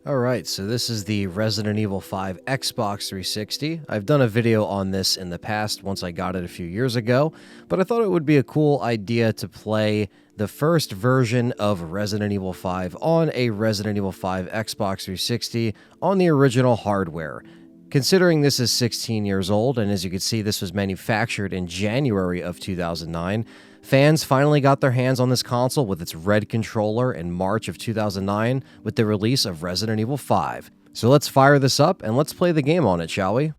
Alright, so this is the Resident Evil 5 Xbox 360. I've done a video on this in the past once I got it a few years ago, but I thought it would be a cool idea to play the first version of Resident Evil 5 on a Resident Evil 5 Xbox 360 on the original hardware. Considering this is 16 years old, and as you can see, this was manufactured in January of 2009, fans finally got their hands on this console with its red controller in March of 2009 with the release of Resident Evil 5. So let's fire this up and let's play the game on it, shall we?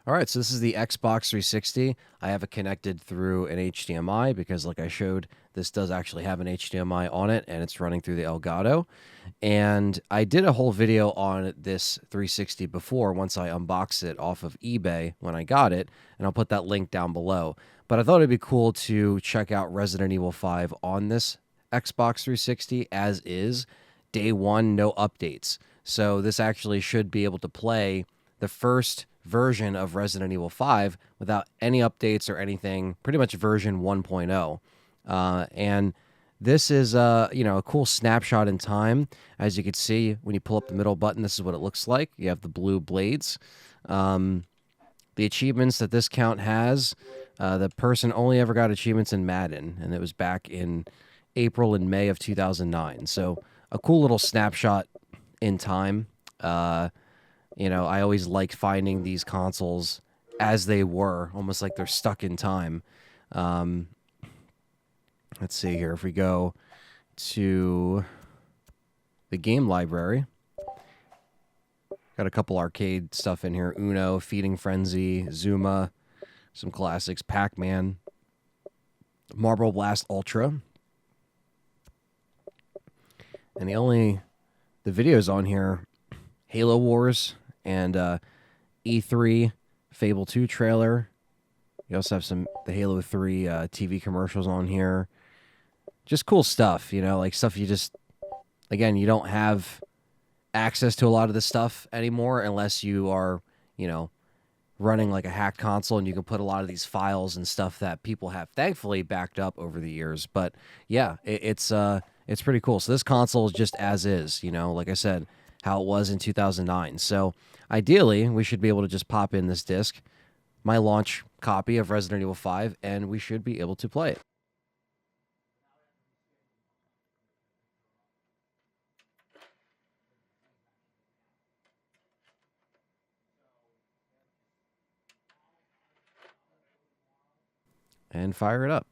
Alright, so this is the Xbox 360. I have it connected through an HDMI because, like I showed, this does actually have an HDMI on it, and it's running through the Elgato. And I did a whole video on this 360 before, once I unboxed it off of eBay when I got it, and I'll put that link down below. But I thought it'd be cool to check out Resident Evil 5 on this Xbox 360 as is. Day one, no updates. So this actually should be able to play the first version of Resident Evil 5 without any updates or anything, pretty much version 1.0. And this is a cool snapshot in time. As you can see, when you pull up the middle button, this is what it looks like. You have the blue blades. The achievements that this count has, the person only ever got achievements in Madden, and it was back in April and May of 2009. So a cool little snapshot in time. I always liked finding these consoles as they were, almost like they're stuck in time. Let's see here. If we go to the game library, got a couple arcade stuff in here. Uno, Feeding Frenzy, Zuma, some classics, Pac-Man, Marble Blast Ultra. And the videos on here, Halo Wars and E3 Fable 2 trailer. You also have the Halo 3 TV commercials on here. Just cool stuff, like stuff you don't have access to a lot of this stuff anymore unless you are, running like a hacked console, and you can put a lot of these files and stuff that people have thankfully backed up over the years. But yeah, it's pretty cool. So this console is just as is, like I said, how it was in 2009. So ideally, we should be able to just pop in this disc, my launch copy of Resident Evil 5, and we should be able to play it. And fire it up.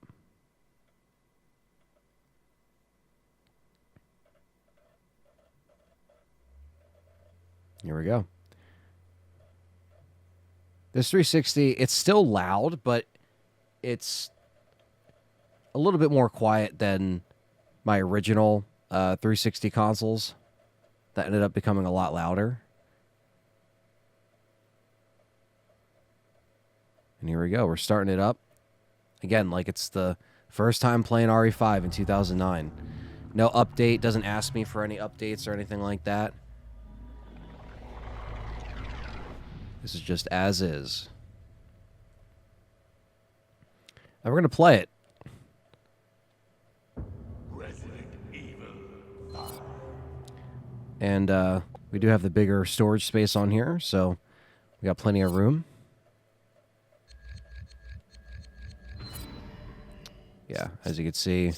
Here we go. This 360, it's still loud, but it's a little bit more quiet than my original 360 consoles that ended up becoming a lot louder. And here we go. We're starting it up. Again, like it's the first time playing RE5 in 2009. No update. Doesn't ask me for any updates or anything like that. This is just as is. And we're going to play it. Resident Evil 5. And we do have the bigger storage space on here, so we got plenty of room. Yeah, as you can see,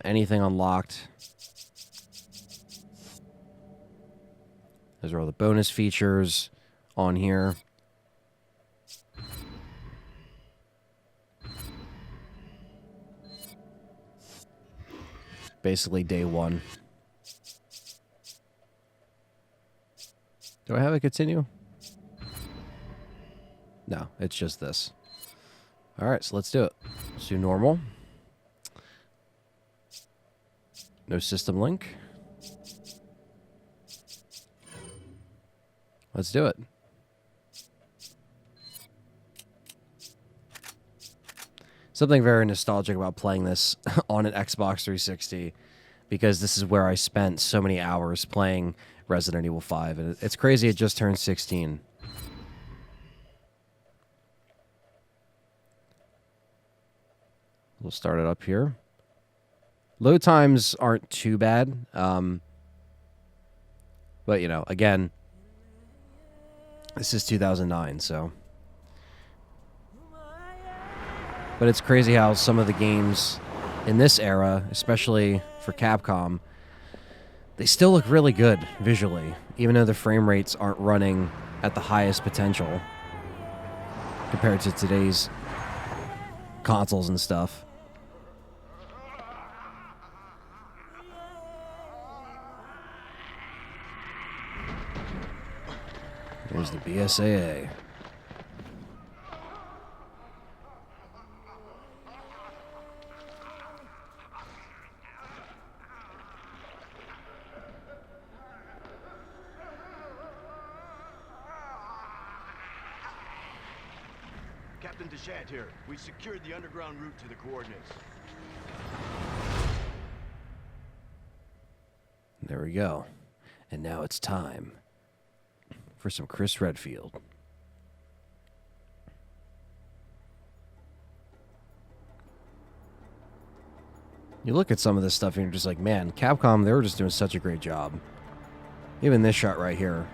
anything unlocked. Those are all the bonus features on here. Basically day one. Do I have it continue? No, it's just this. All right, so let's do it. Let's do normal. No system link. Let's do it. Something very nostalgic about playing this on an Xbox 360, because this is where I spent so many hours playing Resident Evil 5. And it's crazy it just turned 16. We'll start it up here. Load times aren't too bad. But, you know, again, this is 2009, so. But it's crazy how some of the games in this era, especially for Capcom, they still look really good visually, even though the frame rates aren't running at the highest potential compared to today's consoles and stuff. There's the BSAA. Captain Deshant here. We secured the underground route to the coordinates. There we go. And now it's time for some Chris Redfield. You look at some of this stuff and you're just like, man, Capcom, they were just doing such a great job. Even this shot right here.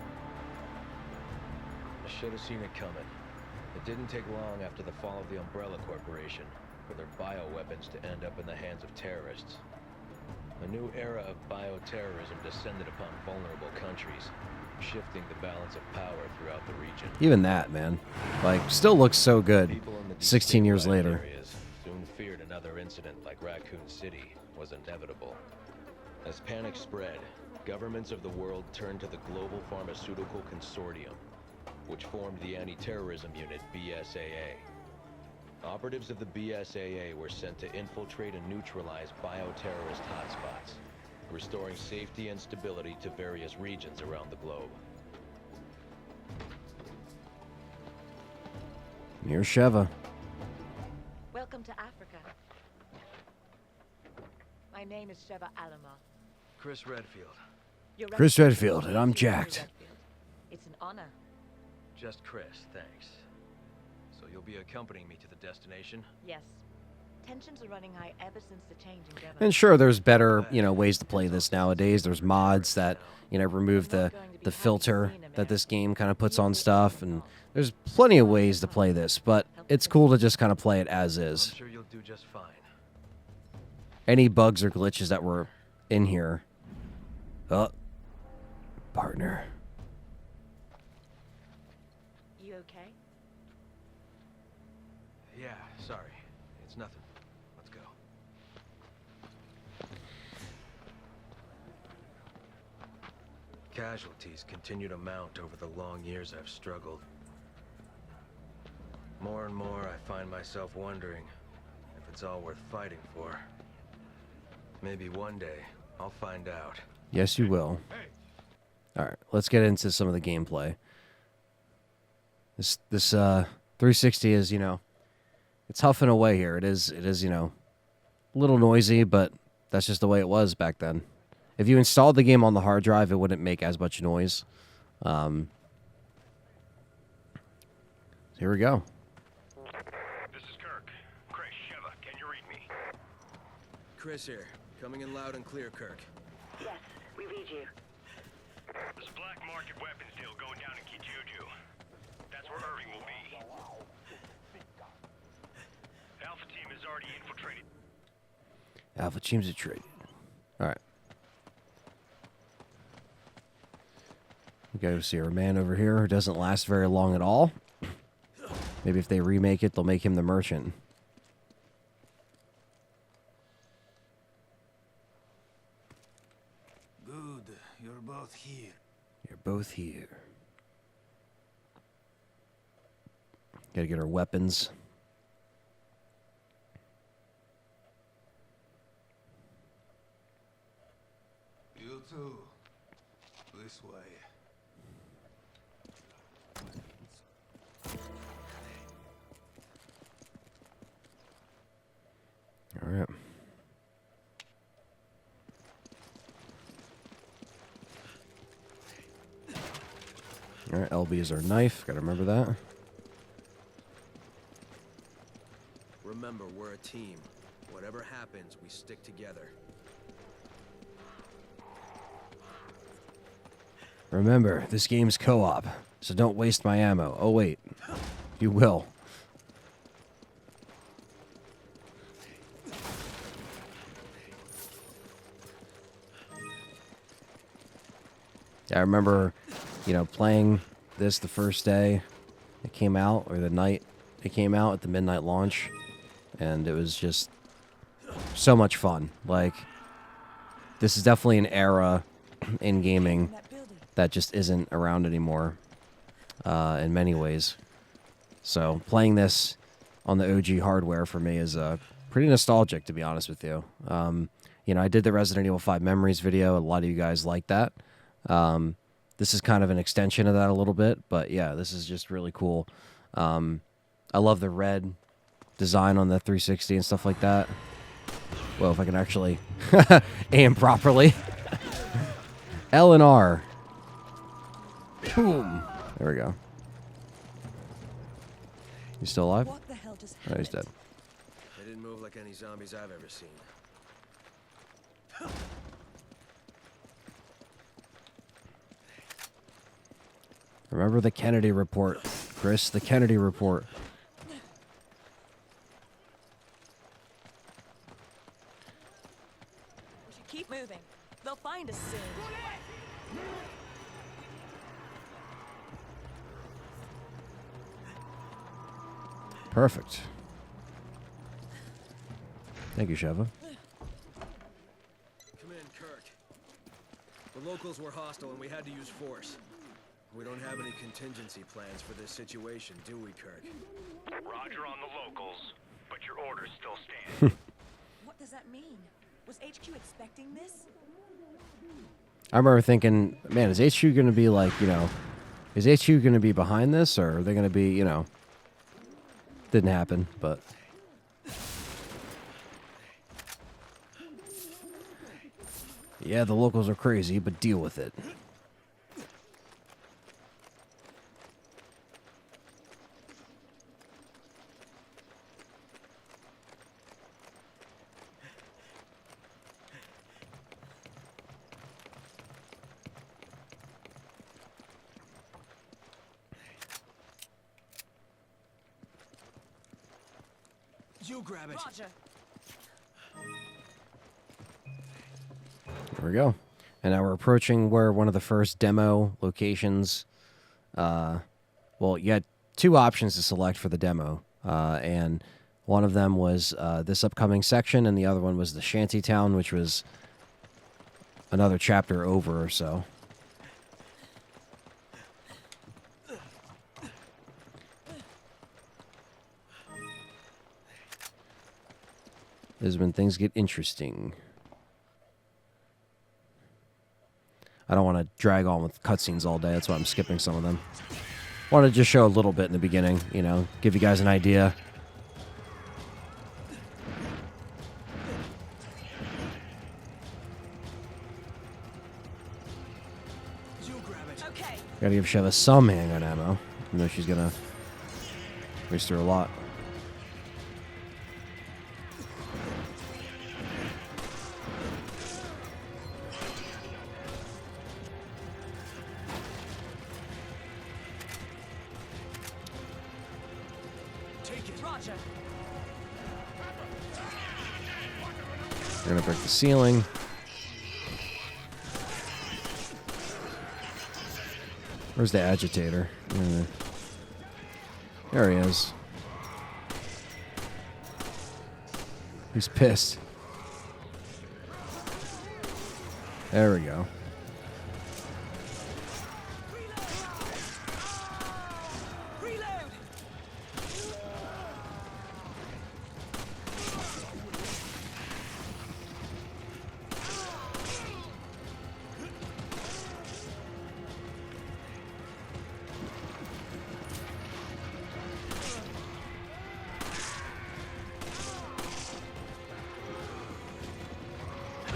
I should have seen it coming. It didn't take long after the fall of the Umbrella Corporation for their bioweapons to end up in the hands of terrorists. A new era of bioterrorism descended upon vulnerable countries, shifting the balance of power throughout the region. Even that, man. Like, still looks so good 16 years later. Soon feared another incident like Raccoon City was inevitable. As panic spread, governments of the world turned to the Global Pharmaceutical Consortium, which formed the anti-terrorism unit BSAA. Operatives of the BSAA were sent to infiltrate and neutralize bioterrorist hotspots, restoring safety and stability to various regions around the globe. Here's Sheva. Welcome to Africa. My name is Sheva Alama. Chris Redfield. Chris Redfield, and I'm jacked. It's an honor. Just Chris, thanks. So you'll be accompanying me to the destination? Yes. Tensions are running high ever since the change in government. And sure, there's better, you know, ways to play this nowadays. There's mods that, you know, remove the filter that this game kind of puts on stuff, and there's plenty of ways to play this, but it's cool to just kind of play it as is. I'm sure you'll do just fine. Any bugs or glitches that were in here. Oh, partner. You okay? Yeah, sorry. It's nothing. Let's go. Casualties continue to mount over the long years I've struggled. More and more, I find myself wondering if it's all worth fighting for. Maybe one day, I'll find out. Yes, you will. All right, let's get into some of the gameplay. This 360 is, you know, it's huffing away here. It is, you know, a little noisy, but that's just the way it was back then. If you installed the game on the hard drive, it wouldn't make as much noise. Here we go. This is Kirk. Chris, Sheva, can you read me? Chris here. Coming in loud and clear, Kirk. Yes, we read you. There's a black market weapons deal going down in Kijuju. That's where Irving will be. Alpha team has already infiltrated. Alpha teams are traded. All right. We go see our man over here who doesn't last very long at all. Maybe if they remake it, they'll make him the merchant. Good. You're both here. You're both here. Gotta get our weapons. You too. This way. All right. All right, LB is our knife. Gotta remember that. Remember, we're a team. Whatever happens, we stick together. Remember, this game's co-op, so don't waste my ammo. Oh, wait. You will. I remember, playing this the first day it came out, or the night it came out at the midnight launch, and it was just so much fun. Like, this is definitely an era in gaming that just isn't around anymore, in many ways. So playing this on the OG hardware for me is pretty nostalgic, to be honest with you. I did the Resident Evil 5 Memories video. A lot of you guys like that. This is kind of an extension of that a little bit, but yeah, this is just really cool. I love the red design on the 360 and stuff like that. Well, if I can actually aim properly. L and R. Boom. There we go. You still alive? What the hell just Oh, he's dead. They didn't move like any zombies I've ever seen. Remember the Kennedy report, Chris. The Kennedy report. We should keep moving. They'll find us soon. Perfect. Thank you, Sheva. Come in, Kirk. The locals were hostile and we had to use force. We don't have any contingency plans for this situation, do we, Kirk? Roger on the locals, but your orders still stand. What does that mean? Was HQ expecting this? I remember thinking, man, is HQ going to be like, is HQ going to be behind this, or are they going to be, didn't happen, but. Yeah, the locals are crazy, but deal with it. You grab it. Roger. There we go. And now we're approaching where one of the first demo locations. Well, you had two options to select for the demo. And one of them was this upcoming section, and the other one was the Shantytown, which was another chapter over or so. This is when things get interesting. I don't want to drag on with cutscenes all day. That's why I'm skipping some of them. Want to just show a little bit in the beginning, give you guys an idea. You grab it. Okay. Gotta give Sheva some handgun ammo, even though she's gonna waste her a lot. Roger. We're gonna break the ceiling. Where's the agitator? There he is. He's pissed. There we go. Reload.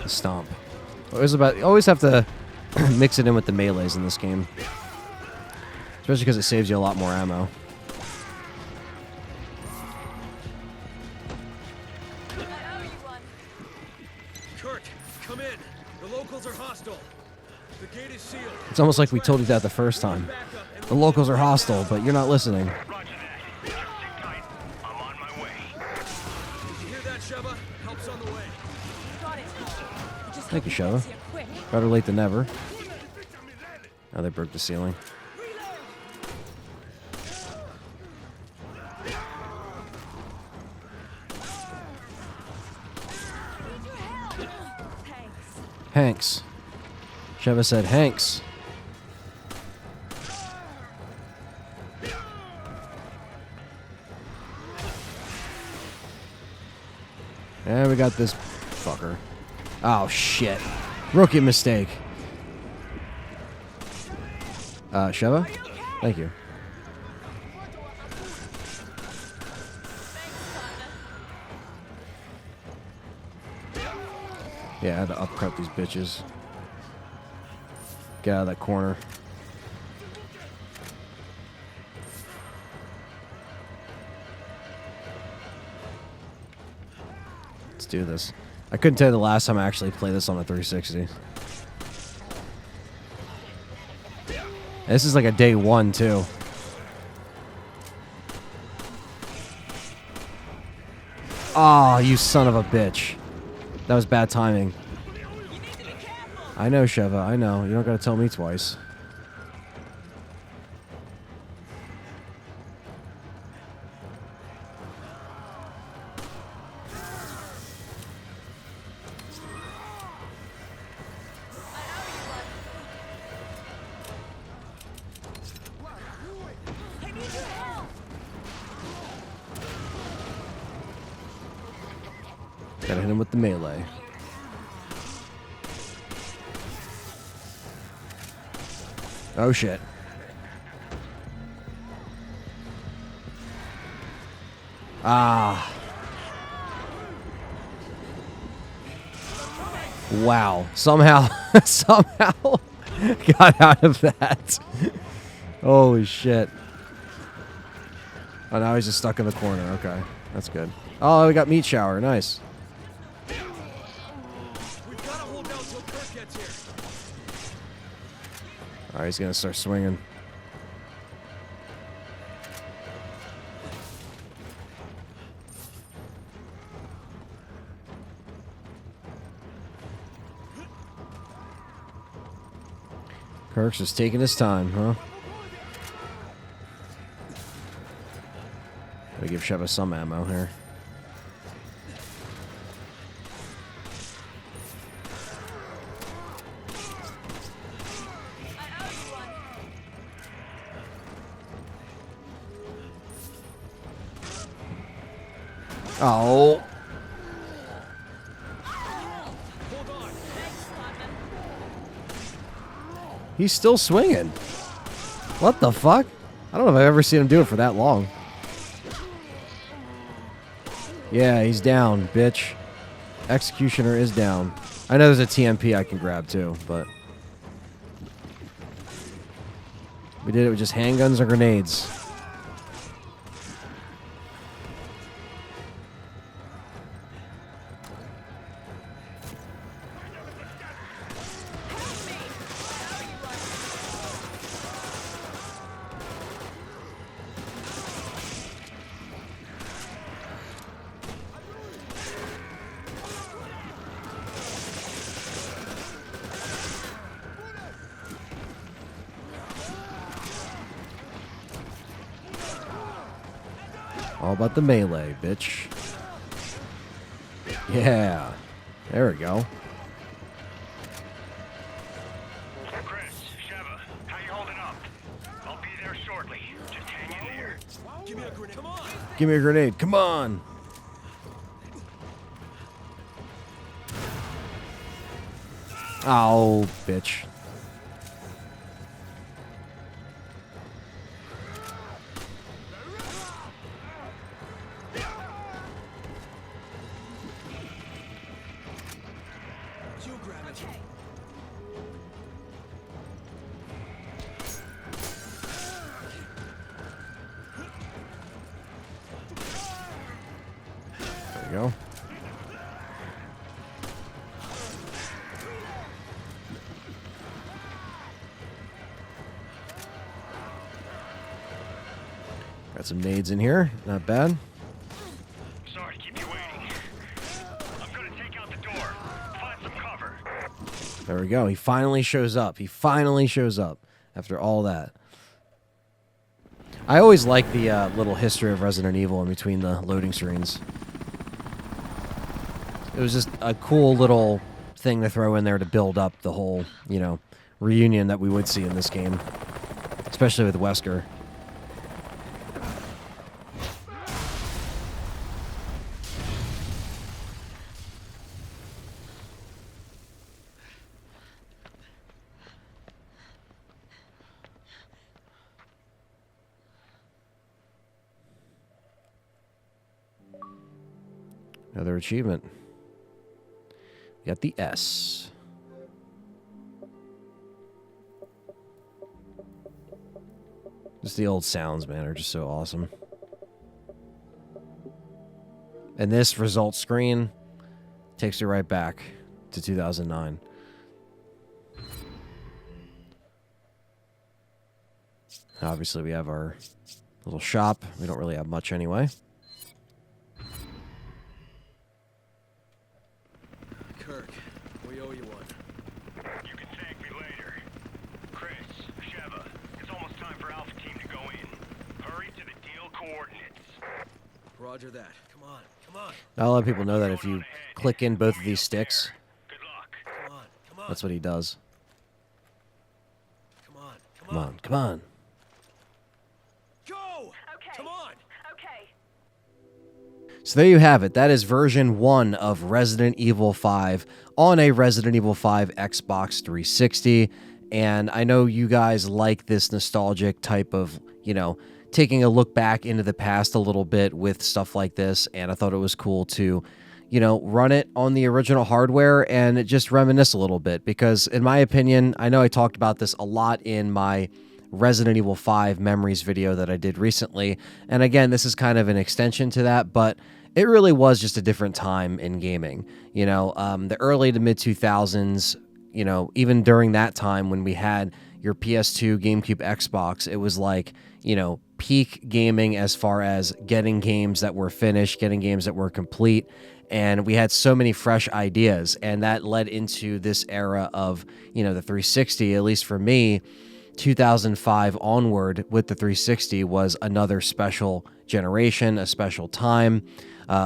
Stomp. Always have to mix it in with the melees in this game. Especially because it saves you a lot more ammo. I owe you locals are hostile. The gate is sealed. It's almost like we told you that the first time. The locals are hostile, but you're not listening. Roger that. Just sit tight. I'm on my way. Did you hear that, Sheva? Help's on the way. Got it. Just Thank you, hope he Sheva. gets here quick. Better late than never. Oh, they broke the ceiling. Thanks. Hanks. Sheva said Hanks. And we got this fucker. Oh, shit. Rookie mistake. Sheva? Thank you. Yeah, I had to upcut these bitches. Get out of that corner. Let's do this. I couldn't tell you the last time I actually played this on a 360. This is like a day one, too. Oh, you son of a bitch. That was bad timing. I know, Sheva. I know. You don't gotta tell me twice. I need your help. Gotta hit him with the melee. Oh shit. Ah. Wow. Somehow got out of that. Holy shit. Oh, now he's just stuck in the corner. Okay. That's good. Oh, we got meat shower. Nice. We've got to hold out till Kirk gets here. Alright, he's gonna start swinging. Kirk's just taking his time, huh? Gotta give Sheva some ammo here. Oh. He's still swinging. What the fuck? I don't know if I've ever seen him do it for that long. Yeah, he's down, bitch. Executioner is down. I know there's a TMP I can grab too, but... we did it with just handguns or grenades. All about the melee, bitch. Yeah. There we go. Chris, Sheva, how you holding up? I'll be there shortly. Just hang in there. Give me a grenade. Come on. Give me a grenade. Come on. Oh, bitch. You grab it. There we go. Got some nades in here. Not bad. Sorry to keep you waiting. I'm gonna take out the door. Find some cover. There we go. He finally shows up. He finally shows up after all that. I always like the little history of Resident Evil in between the loading screens. It was just a cool little thing to throw in there to build up the whole, you know, reunion that we would see in this game. Especially with Wesker. Another achievement. We got the S. Just the old sounds, man, are just so awesome. And this result screen takes you right back to 2009. Obviously, we have our little shop. We don't really have much anyway. Kirk, we owe you one. You can thank me later. Chris, Sheva, it's almost time for Alpha Team to go in. Hurry to the deal coordinates. Roger that. Come on, come on. Not a lot of people know that if you click in both of these sticks, Good luck. Come on, come on. that's what he does. Come on, come Come on. on, come on. Go! Okay. Come on! Okay. So there you have it. That is version 1 of Resident Evil 5 on a Resident Evil 5 Xbox 360. And I know you guys like this nostalgic type of, you know, taking a look back into the past a little bit with stuff like this. And I thought it was cool to, you know, run it on the original hardware and just reminisce a little bit. Because in my opinion, I know I talked about this a lot in my Resident Evil 5 memories video that I did recently. And again, this is kind of an extension to that, but it really was just a different time in gaming. You know, the early to mid 2000s, you know, even during that time when we had your PS2, GameCube, Xbox, it was like, you know, peak gaming as far as getting games that were finished, getting games that were complete. And we had so many fresh ideas, and that led into this era of, you know, the 360, at least for me. 2005 onward with the 360 was another special generation, a special time,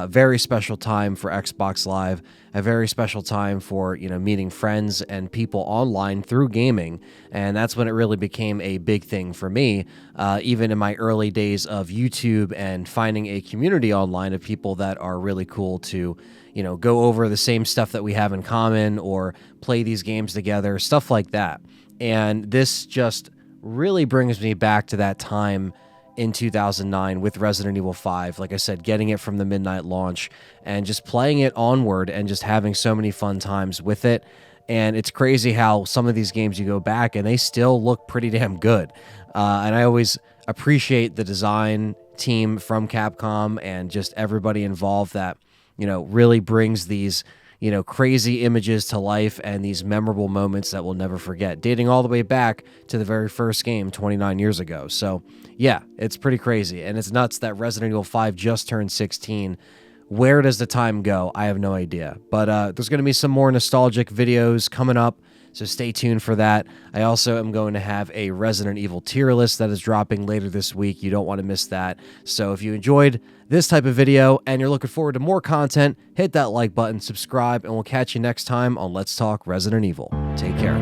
very special time for Xbox Live, a very special time for, you know, meeting friends and people online through gaming. And that's when it really became a big thing for me, even in my early days of YouTube and finding a community online of people that are really cool to, you know, go over the same stuff that we have in common or play these games together, stuff like that. And this just really brings me back to that time in 2009 with Resident Evil 5. Like I said, getting it from the midnight launch and just playing it onward and just having so many fun times with it. And it's crazy how some of these games you go back and they still look pretty damn good. And I always appreciate the design team from Capcom and just everybody involved that, you know, really brings these, you know, crazy images to life and these memorable moments that we'll never forget, dating all the way back to the very first game 29 years ago. So, yeah, it's pretty crazy. And it's nuts that Resident Evil 5 just turned 16. Where does the time go? I have no idea. But there's going to be some more nostalgic videos coming up, so stay tuned for that. I also am going to have a Resident Evil tier list that is dropping later this week. You don't want to miss that. So if you enjoyed this type of video and you're looking forward to more content, hit that like button, subscribe, and we'll catch you next time on Let's Talk Resident Evil. Take care.